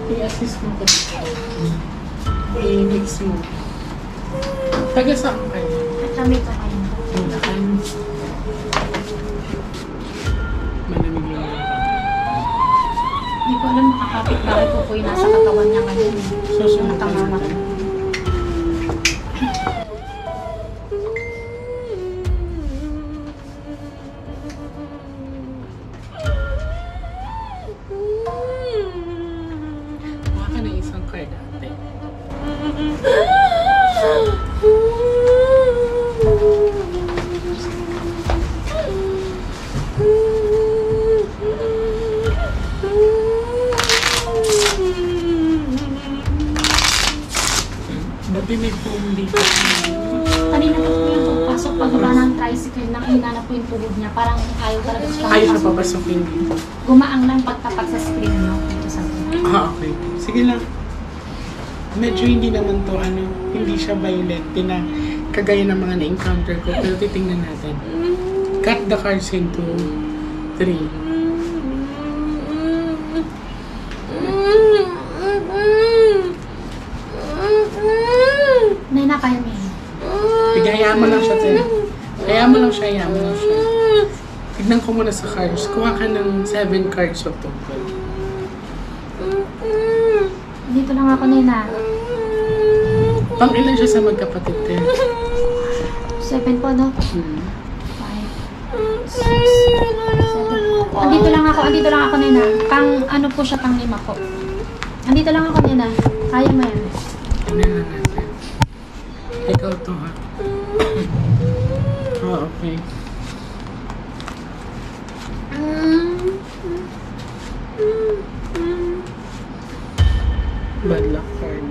I-assist mo ko dito. I-mix mo. Taga saan kayo? Kami ka kayo. Bulacan. Malamig lang ba? Hindi ko alam makakapit bakit po yung nasa katawan niya ngayon. Susunod Tama na. Kuha ka ng isang card ate. Buti may foam dito. Kanina po po yung pagpasok pagbaba ng tricycle, nakihina na po yung tuhod niya. Parang ayaw talaga siya. Ayaw na papasukin dito. Gumaang lang pagtapat sa screen niyo. Dito sa Okay. Sige lang. Medyo hindi naman to, hindi siya violent. Kagaya ng mga na-encounter ko. Pero titingnan natin. Cut the cards into 3. Nena, kaya mo yun. Hayaan mo lang siya, Tin. Hayaan mo lang siya. Tignan ko muna sa cards. Kuha ka ng 7 cards of total. Dito lang ako, Nena. Pang ilan siya sa magkapatid, Tin? 7 po, no? 5, 6, 7. Andito lang ako, Nena. Pang ano po siya, pang 5 po. Andito lang ako, Nena. Kaya mo yan. Ano na natin? Ikaw to, ha? Oh, okay. Bad luck card.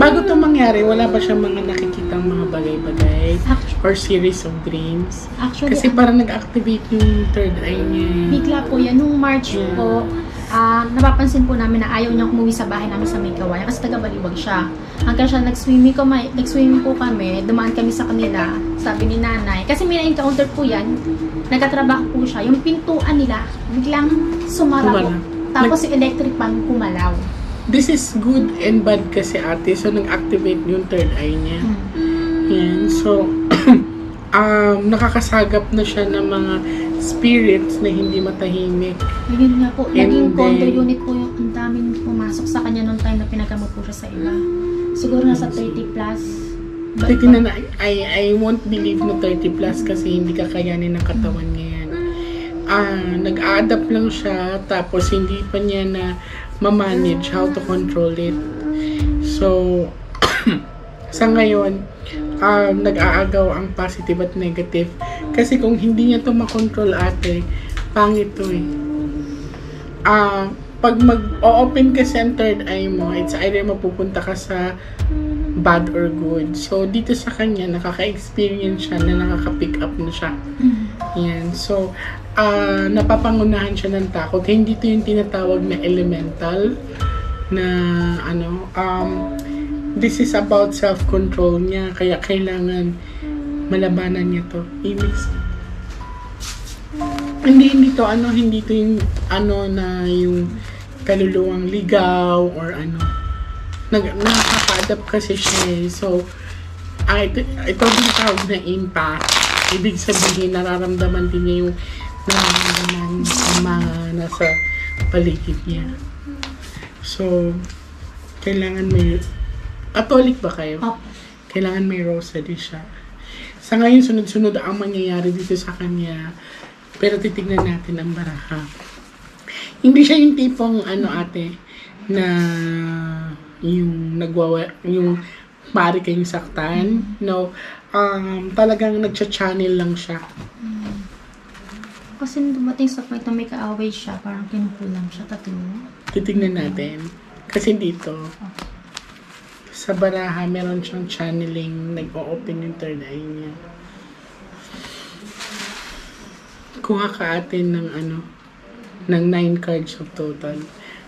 Bago to mangyari, wala ba siyang mga nakikitang mga bagay-bagay or series of dreams? Actually, Kasi parang nag-activate yung third eye niya. bigla po yan. Nung March po, napapansin po namin na ayaw niyang umuwi sa bahay namin sa May Kawayan kasi taga-Baliwag siya. Hanggang siya nag-swimming po kami, dumaan kami sa kanila, sabi ni nanay. Kasi may na-encounter po yan, nagkatrabaho po siya. Yung pintuan nila, biglang sumara po. Tapos yung electric fan kumalaw. This is good and bad kasi ate. So, nag-activate yung third eye niya. Yan. So, nakakasagap na siya ng mga spirits na hindi matahimik. Yun nga po, naging And condo then, unit po yung ang daming pumasok sa kanya nung time na pinagamot po siya sa iba. Siguro nasa 30 plus. titignan na, I won't believe na 30 plus kasi hindi kakayanin ng katawan niya yan. Nag-a-adapt lang siya tapos hindi pa niya na ma-manage how to control it. So, sa ngayon, nag-aagaw ang positive at negative. Kasi kung hindi niya to makontrol ate, pangit to eh. Pag mag-open kasi ang third eye mo, it's either mapupunta ka sa bad or good. So, dito sa kanya, nakaka-experience siya na nakaka-pick up na siya. Yan. So, napapangunahan siya ng takot. Hindi ito yung tinatawag na elemental na this is about self-control niya. Kaya kailangan malabanan niya to. Hindi to yung na yung kaluluwang ligaw or nakaka-adapt kasi siya eh. So, ito yung tawag na impact. Ibig sabihin, nararamdaman din niya yung nararamdaman ng mga nasa paligid niya. So, kailangan may... Catholic ba kayo? Opo. Kailangan may rosary siya. Sa ngayon, sunod-sunod ang mangyayari dito sa kanya. Pero titignan natin ang baraha. Hindi siya yung tipong ate na yung pari kayong saktan. No. Talagang nagcha-channel lang siya. Kasi dumating sa point na may kaaway siya, parang kinukulam siya. Titignan natin. Kasi dito, sa baraha, meron siyang channeling, nag-o-open yung third eye niya. Kuha ka atin ng ng 9 cards of total.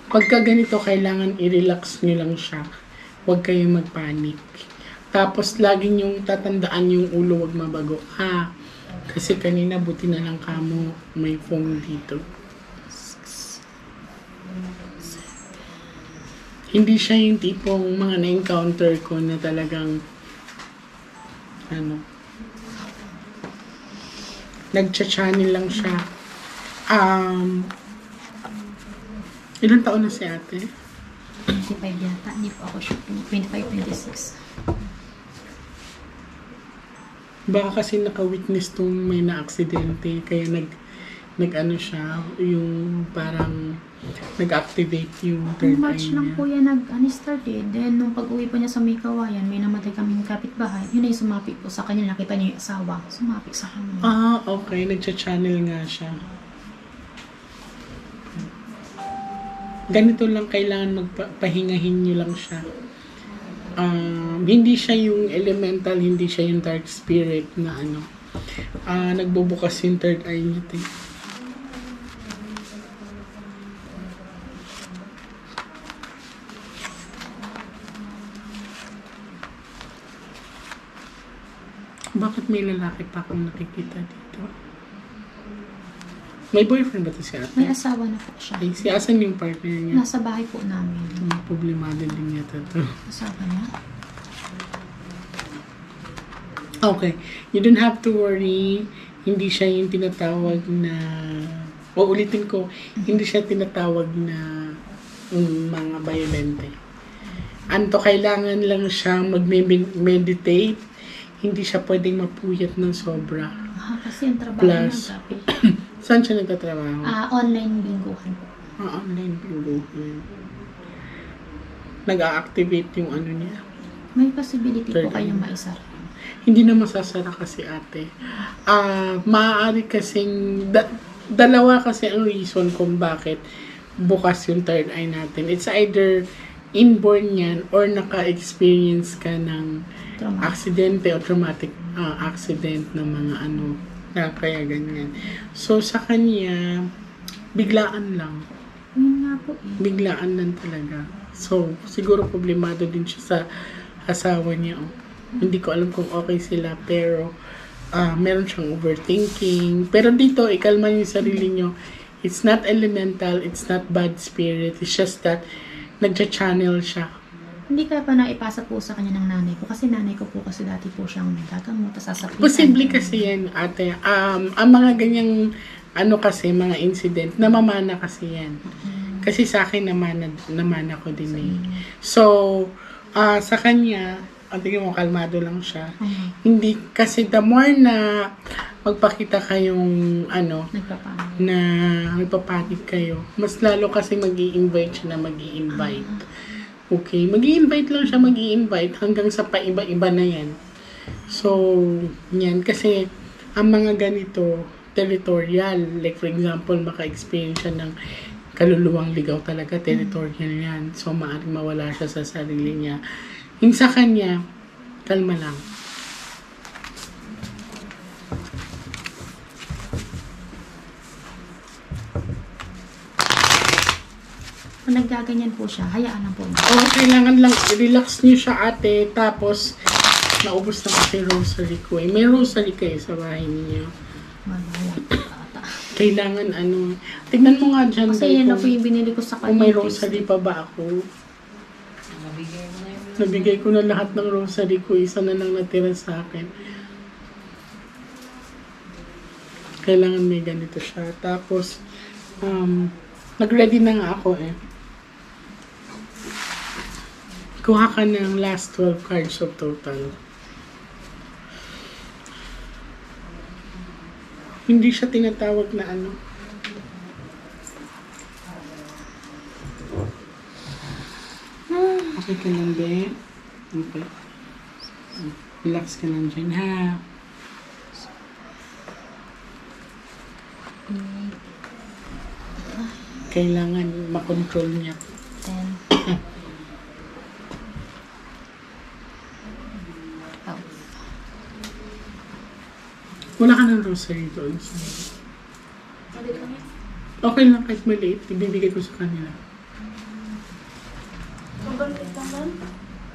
Pagka ganito, kailangan i-relax nyo lang siya. Huwag kayong magpanik. Tapos, laging yung tatandaan yung ulo, huwag mabago. Kasi kanina buti na lang kamo may phone dito. Hindi siya yung tipong mga na-encounter ko na talagang nagcha-channel lang siya. Ilang taon na si ate? 25 yata. Hindi po ako sure. 25, 26. Baka kasi naka-witness tong may na-aksidente, kaya nag-ano siya, yung parang nag-activate yung third eye March lang niya. po yan start eh. Then, nung pag-uwi pa niya sa may kawayan, may namatay kaming kapitbahay. Yun ay sumapit po sa kanya. Nakita niya yung asawa. Sumapit sa kanya. Okay. Nagcha-channel nga siya. Ganito lang, kailangan magpahingahin nyo lang siya. Hindi siya yung elemental, hindi siya yung dark spirit na nagbubukas yung third eye niya. Bakit may lalaki pa akong nakikita dito? May boyfriend ba ito si ate? May asawa na po siya. Ay, si asan yung partner niya? Nasa bahay po namin. Problemado din yata ito. Asawa niya? Okay. You don't have to worry. Hindi siya yung tinatawag na... ulitin ko, hindi siya tinatawag na mga violente. Kailangan lang siya mag-meditate. Hindi siya pwedeng mapuyat ng sobra. Kasi yung trabaho Plus, niya gabi. Saan siya nagtatrabaho? Online bingguhan. Online bingguhan. Nag-a-activate yung niya. May possibility Third po kayong eye. maisara. Hindi na masasara kasi ate. Maaari kasing, dalawa kasi ang reason kung bakit bukas yung third eye natin. It's either inborn yan or naka-experience ka ng aksidente o traumatic accident ng mga na kaya ganyan. So, sa kanya, biglaan lang. Yun nga po eh. Biglaan lang talaga. So, siguro problemado din siya sa asawa niya. Hindi ko alam kung okay sila, pero meron siyang overthinking. Pero dito, ikalma niyo yung sarili niyo. It's not elemental, it's not bad spirit. It's just that, nagcha-channel siya. Hindi kaya pa naipasa po sa kanya ng nanay ko. Kasi nanay ko po kasi dati po siyang nagagamot, sasapitan. Posible kasi yan, ate. Ang mga ganyang, kasi, mga incident, namamana kasi yan. Kasi sa akin, namana ko din eh. So, sa kanya, tingin mo, kalmado lang siya. Hindi, kasi the more na magpakita kayong, magpapanik kayo, mas lalo kasi mag-i-invite siya na mag-i-invite. Okay, mag-i-invite lang siya, mag-i-invite hanggang sa paiba-iba na yan. So, yan. Kasi, ang mga ganito, territorial. Like, for example, maka-experience siya ng kaluluwang ligaw talaga, territorial yan. So, maaaring mawala siya sa sarili niya. Yung sa kanya, kalma lang. Kung naggaganyan po siya, hayaan lang po. Kailangan lang i-relax niyo siya, ate. Tapos, naubos na kasi rosary ko. May rosary kayo sa bahay niyo. Kailangan tignan mo nga dyan. Kasi yan na po yung binili ko sa kanya. Kung may rosary pa ba ako. Nabigay ko na lahat ng rosary ko. Isa na lang natira sa akin. Kailangan may ganito siya. Tapos, nag-ready na nga ako eh. Kuha ka ng last 12 cards of total. Hindi siya tinatawag na Okay ka lang, be? Okay. Relax ka lang dyan, ha? Kailangan makontrol niya. 10. Wala ka ng rosary doon. Okay lang kahit maliit. Ibibigay ko sa kanila.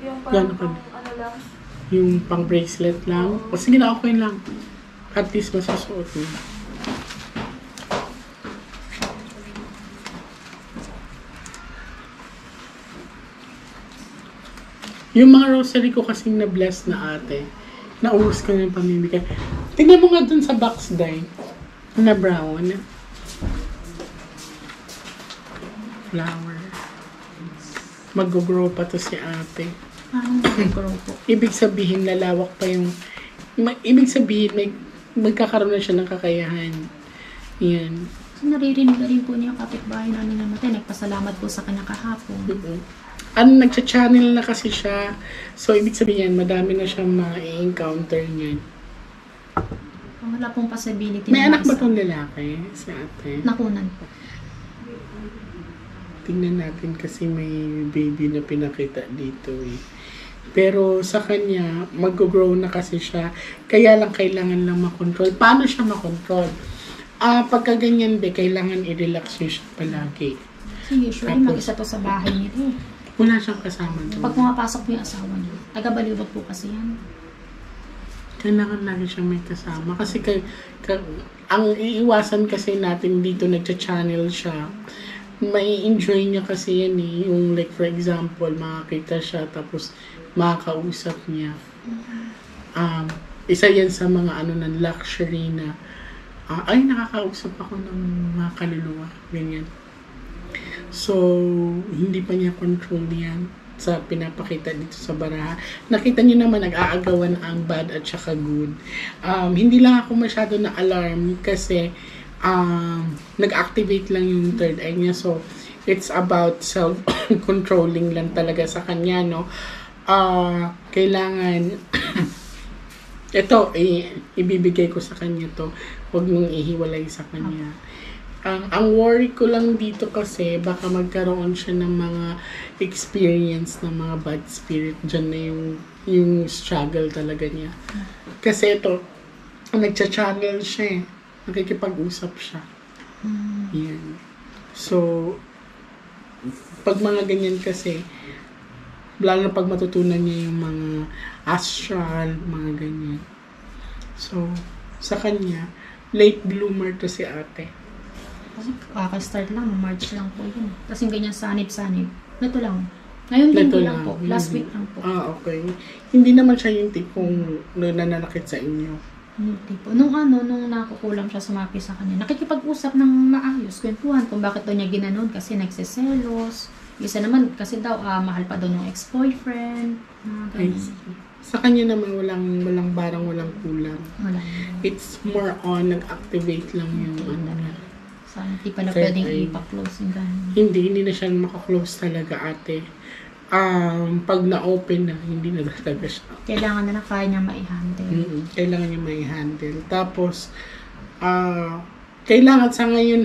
Yung Gano'n parang ka? lang. Yung pang bracelet lang. O sige na, okay lang. At least masusuot mo. Yung mga rosary ko kasing na-bless na ate, naubos ko na yung pamimigay. Tingnan mo nga dun sa box, Day. Na brown. Flower. Mag-grow pa to si ate. Parang mag-grow po. Ibig sabihin, lalawak pa yung... Ibig sabihin, magkakaroon na siya ng kakayahan. Yan. So, naririnig na rin po niya yung kapitbahay namin namatay. Nagpasalamat po sa kanya kahapon. Nagcha-channel na kasi siya. So, ibig sabihin, madami na siyang ma-encounter niyan. Wala pong possibility. May anak ba tong lalaki si ate? Nakunan po. Tingnan natin kasi may baby na pinakita dito eh. Pero sa kanya, mag-grow na kasi siya. Kaya lang kailangan lang makontrol. Paano siya makontrol? Pagka ganyan be, kailangan i-relax niyo siya palagi. So usually, mag-isa to sa bahay niya. Wala siyang kasama doon. Pag pumapasok po yung asawa niya, taga-Baliwag po kasi yan. Kailangan lagi siyang may kasama. Kasi ang iiwasan kasi natin dito, nagcha-channel siya. May enjoy niya kasi yan eh. Yung like for example, makakita siya tapos makakausap niya. Isa yan sa mga ng luxury na ay nakakausap ako ng mga kaluluwa. Ganyan. So, hindi pa niya control yan sa pinapakita dito sa baraha. Nakita niyo naman nag-aagawan ang bad at saka good. Hindi lang ako masyado na alarm kasi nag-activate lang yung third eye niya. So, it's about self-controlling lang talaga sa kanya, no? Kailangan ito, ibibigay ko sa kanya to. Huwag mong ihiwalay sa kanya. Ang worry ko lang dito kasi baka magkaroon siya ng mga experience ng mga bad spirit. Diyan na yung struggle talaga niya. Kasi ito, nagcha-channel siya eh. Nakikipag-usap siya. Yan. So, pag mga ganyan kasi, lalo na pag matutunan niya yung mga astral, mga ganyan. So, sa kanya, late bloomer to si ate. Kaka-start lang, March lang po yun. Tapos yung ganyan sanib-sanib. Ito lang. Ngayon linggo lang po. Last week lang po. Okay. Hindi naman siya yung tipong nananakit sa inyo. Hindi tipo. Nung nakukulam siya sumapi sa kanya, nakikipag-usap ng maayos, kwentuhan kung bakit daw niya ginanon kasi nagsiselos. Isa naman, kasi daw, mahal pa daw ng ex-boyfriend. Sa kanya naman walang barang, walang kulang. Wala. It's more on, nag-activate lang yung niya. Hindi pa na pwedeng ipa-close yung gano'n. Hindi na siya makaklose talaga ate. Pag na-open na, hindi na talaga siya. Kailangan na kaya niya mai-handle. Kailangan niya mai-handle. Tapos, kailangan sa ngayon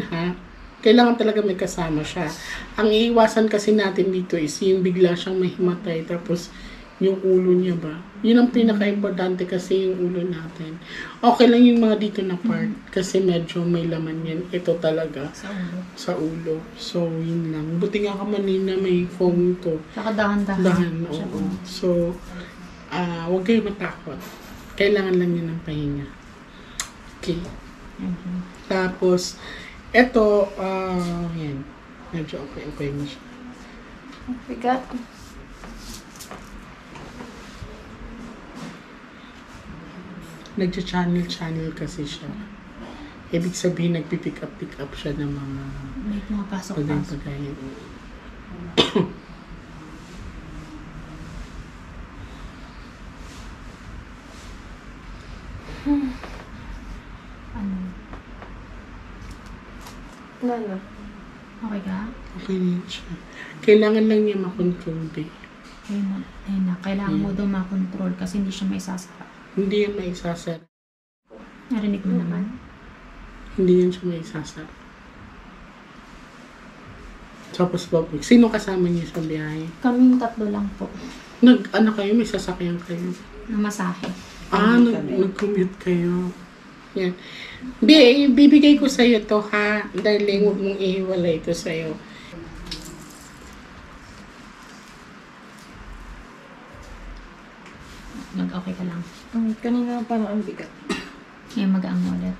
kailangan talaga may kasama siya. Ang iiwasan kasi natin dito is yung bigla siyang mahimatay. Tapos, yung ulo niya ba? Yun ang pinaka-importante kasi yung ulo natin. Okay lang yung mga dito na part kasi medyo may laman yan. Ito talaga. Sa ulo. So, yun lang. Buti nga ka manina may foam to. Saka dahan-dahan. Oo. So, huwag kayo matakot. Kailangan lang yun ng pahinga. Okay. Tapos, ito, yan. Medyo okay na siya. Bigat. Nagcha-channel kasi siya. Ibig sabihin, nagpipick up siya ng mga may mga pasok-pasok. pagay. Lalo. Okay ka? Okay na siya. Kailangan lang niya makontrol eh. Ayun na. Kailangan mo daw makontrol kasi hindi siya may sasara. Hindi yan maisasara. Narinig mo naman? Hindi yan siya maisasara. Tapos sino kasama niya sa biyahe? Kaming tatlo lang po. Kayo? May sasakyan kayo? Na masahe. Nag-commute kayo. Yan. Bibigay ko sa'yo to ha. Darling, huwag mong ihiwalay ito sa'yo. Nag-okay ka lang. Kanina parang ang bigat. Ngayon magaang ulit.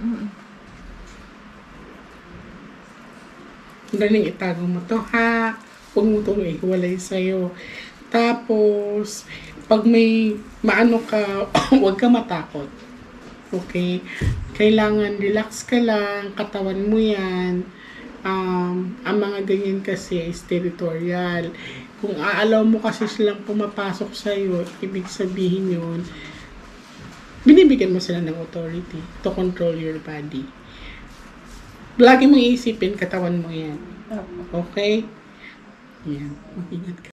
Galing itago mo to, ha? Huwag mo itong ihiwalay sa'yo. Tapos, pag may maano ka, huwag ka matakot. Okay? Kailangan relax ka lang, katawan mo yan. Ang mga ganyan kasi is territorial. Kung aalaw mo kasi silang pumapasok sa'yo, ibig sabihin yun, binibigyan mo sila ng authority to control your body. Lagi mong iisipin, katawan mo yan. Okay? Yan. Mag-ingat ka.